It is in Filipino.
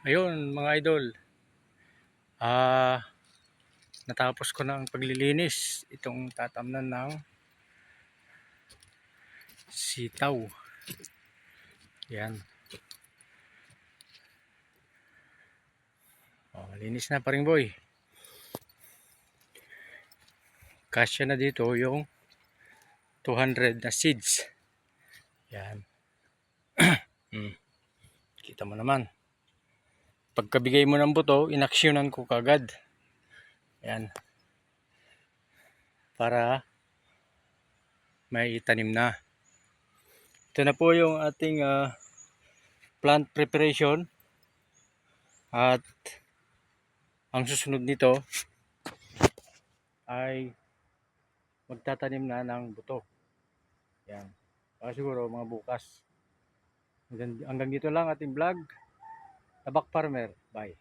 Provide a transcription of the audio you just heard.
Ayun mga idol, ah natapos ko na ang paglilinis itong tatamnan ng sitaw. Yan. Oh, linis na paring boy. Kasya na dito yung 200 na seeds. Yan. Kita mo naman. Pagkabigay mo ng buto, inaksyonan ko kagad. Yan. Para may itanim na. Ito na po yung ating plant preparation. At ang susunod nito ay magtatanim na ng buto. Yan. Baka siguro mga bukas. Hanggang dito lang ating vlog. Tabak Farmer. Bye.